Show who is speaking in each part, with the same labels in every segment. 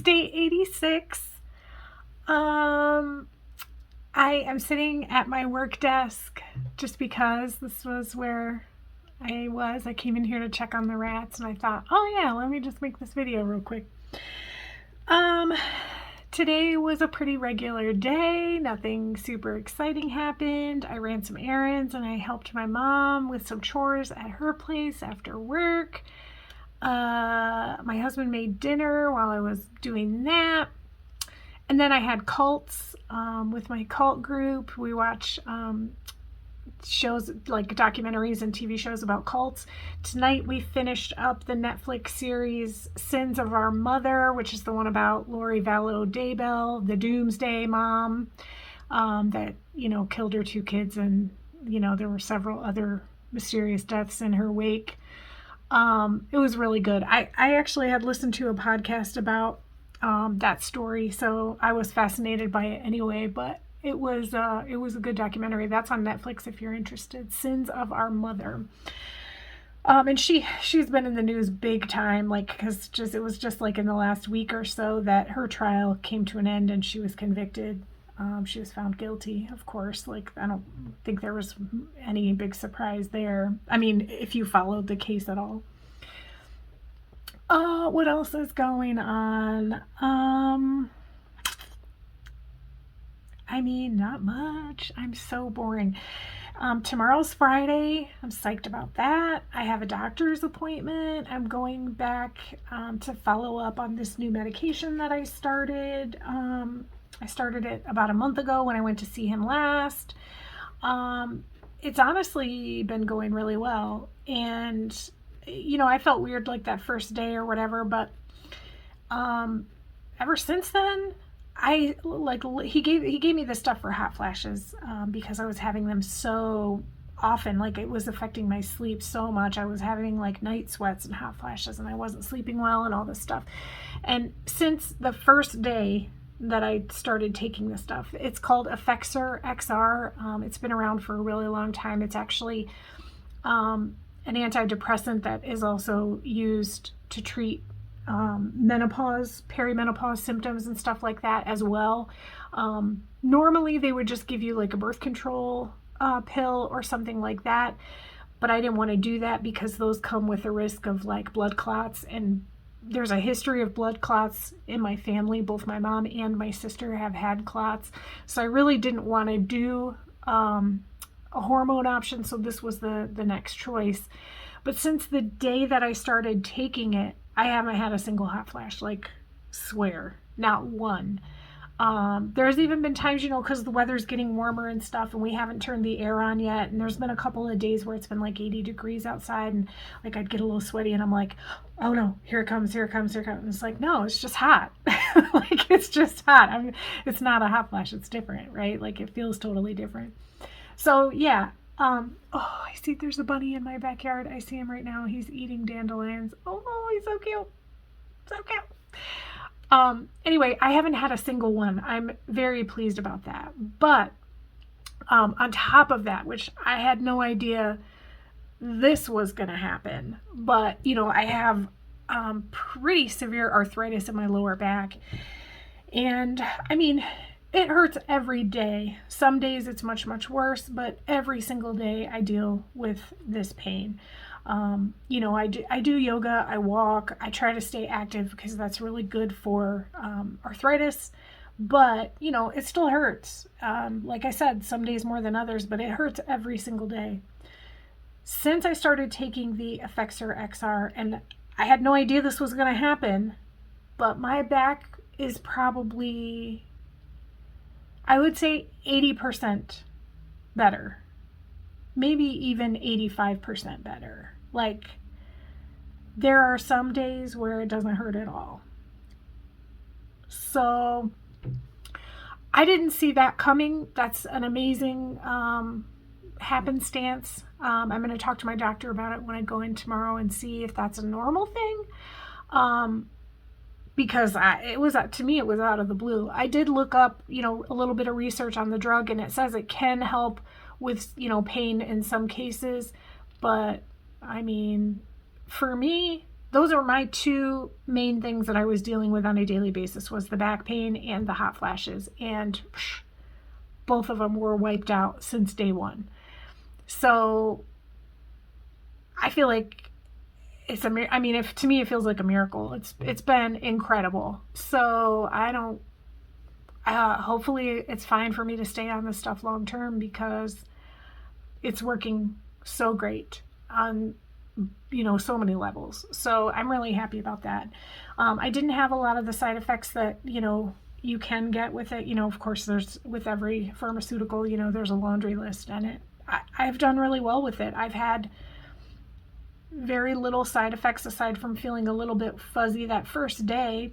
Speaker 1: day 86. I am sitting at my work desk just because this was where I was. I came in here to check on the rats and I thought, oh yeah, let me just make this video real quick. Today was a pretty regular day. Nothing super exciting happened. I ran some errands and I helped my mom with some chores at her place after work. My husband made dinner while I was doing that. And then I had cults with my cult group. We watch shows like documentaries and TV shows about cults. Tonight we finished up the Netflix series Sins of Our Mother, which is the one about Lori Vallow Daybell, the doomsday mom that, killed her 2 kids, and, there were several other mysterious deaths in her wake. It was really good. I actually had listened to a podcast about that story, so I was fascinated by it anyway, but it was a good documentary. That's on Netflix if you're interested. Sins of Our Mother. And she's been in the news big time, because it was just like in the last week or so that her trial came to an end and she was convicted. She was found guilty, of course. I don't think there was any big surprise there. I mean, if you followed the case at all. What else is going on? Not much. I'm so boring. Tomorrow's Friday. I'm psyched about that. I have a doctor's appointment. I'm going back to follow up on this new medication that I started. I started it about a month ago when I went to see him last. It's honestly been going really well. And, I felt weird that first day or whatever, but ever since then, he gave me this stuff for hot flashes because I was having them so often. It was affecting my sleep so much. I was having night sweats and hot flashes, and I wasn't sleeping well and all this stuff. And since the first day that I started taking this stuff, it's called Effexor XR. It's been around for a really long time. It's actually an antidepressant that is also used to treat menopause, perimenopause symptoms and stuff like that as well. Normally they would just give you a birth control pill or something like that, but I didn't want to do that because those come with a risk of blood clots, and there's a history of blood clots in my family. Both my mom and my sister have had clots, so I really didn't want to do a hormone option, so this was the next choice. But since the day that I started taking it, I haven't had a single hot flash, swear, not one. There's even been times, because the weather's getting warmer and stuff, and we haven't turned the air on yet, and there's been a couple of days where it's been 80 degrees outside, and I'd get a little sweaty, and I'm like, oh no, here it comes. And it's no, it's just hot. It's just hot. It's not a hot flash, it's different, right? It feels totally different. So yeah. I see there's a bunny in my backyard. I see him right now. He's eating dandelions. Oh, he's so cute. So cute. Anyway, I haven't had a single one. I'm very pleased about that. But on top of that, which I had no idea this was going to happen, but I have pretty severe arthritis in my lower back. And it hurts every day. Some days it's much, much worse, but every single day I deal with this pain. I do yoga, I walk, I try to stay active because that's really good for arthritis, but it still hurts. Like I said, some days more than others, but it hurts every single day. Since I started taking the Effexor XR, and I had no idea this was going to happen, but my back is probably, I would say 80% better, maybe even 85% better. There are some days where it doesn't hurt at all. So I didn't see that coming. That's an amazing happenstance. I'm going to talk to my doctor about it when I go in tomorrow and see if that's a normal thing. Because to me, it was out of the blue. I did look up, a little bit of research on the drug, and it says it can help with, pain in some cases. But for me, those are my two main things that I was dealing with on a daily basis, was the back pain and the hot flashes. And both of them were wiped out since day one. So I feel like I mean, if to me it feels like a miracle. It's been incredible. So I don't. Hopefully, it's fine for me to stay on this stuff long term, because it's working so great on so many levels. So I'm really happy about that. I didn't have a lot of the side effects that you can get with it. Of course, there's, with every pharmaceutical, there's a laundry list, and I've done really well with it. I've had very little side effects aside from feeling a little bit fuzzy that first day,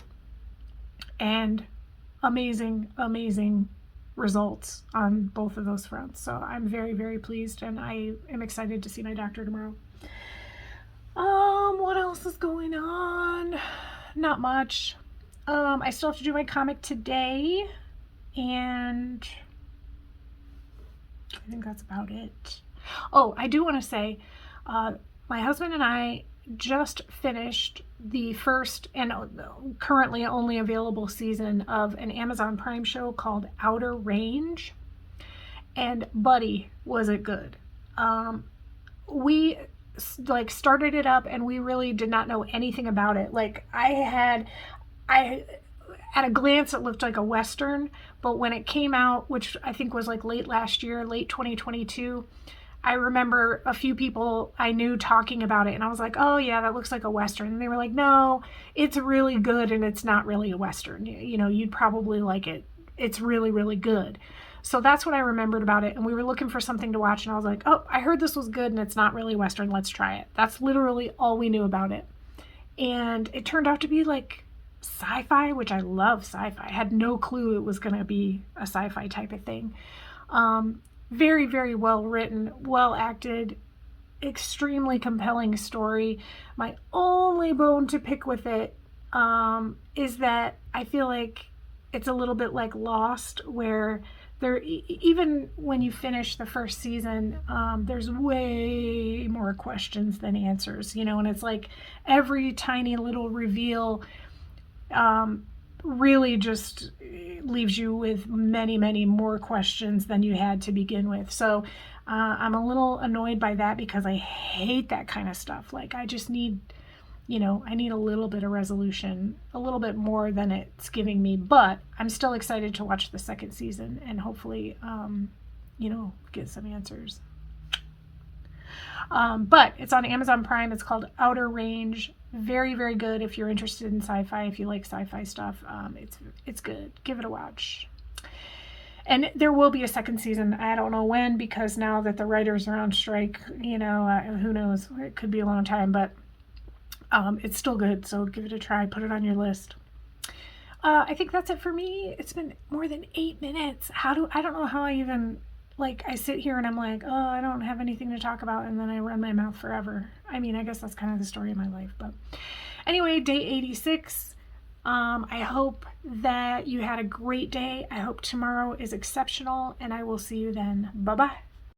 Speaker 1: and amazing results on both of those fronts. So I'm very, very pleased, and I am excited to see my doctor tomorrow. What else is going on? Not much. I still have to do my comic today, and I think that's about it. Oh, I do want to say, my husband and I just finished the first and currently only available season of an Amazon Prime show called Outer Range, and buddy, was it good. We started it up, and we really did not know anything about it. I at a glance, it looked like a Western, but when it came out, which I think was late last year, late 2022, I remember a few people I knew talking about it, and I was like, oh yeah, that looks like a Western. And they were like, no, it's really good, and it's not really a Western. You'd probably like it. It's really, really good. So that's what I remembered about it, and we were looking for something to watch, and I was like, oh, I heard this was good, and it's not really Western. Let's try it. That's literally all we knew about it. And it turned out to be sci-fi, which I love sci-fi. I had no clue it was going to be a sci-fi type of thing. Very, very well written, well acted, extremely compelling story. My only bone to pick with it is that I feel like it's a little bit like Lost, where even when you finish the first season, there's way more questions than answers, and it's every tiny little reveal really just leaves you with many, many more questions than you had to begin with. So I'm a little annoyed by that, because I hate that kind of stuff. I just need, I need a little bit of resolution, a little bit more than it's giving me. But I'm still excited to watch the second season and hopefully, get some answers. But it's on Amazon Prime. It's called Outer Range. Very, very good if you're interested in sci-fi, if you like sci-fi stuff. It's good. Give it a watch. And there will be a second season. I don't know when, because now that the writers are on strike, who knows? It could be a long time, but it's still good. So give it a try. Put it on your list. I think that's it for me. It's been more than 8 minutes. I don't know how I even... I sit here and I'm like, oh, I don't have anything to talk about, and then I run my mouth forever. I mean, I guess that's kind of the story of my life. But anyway, day 86. I hope that you had a great day. I hope tomorrow is exceptional, and I will see you then. Bye-bye.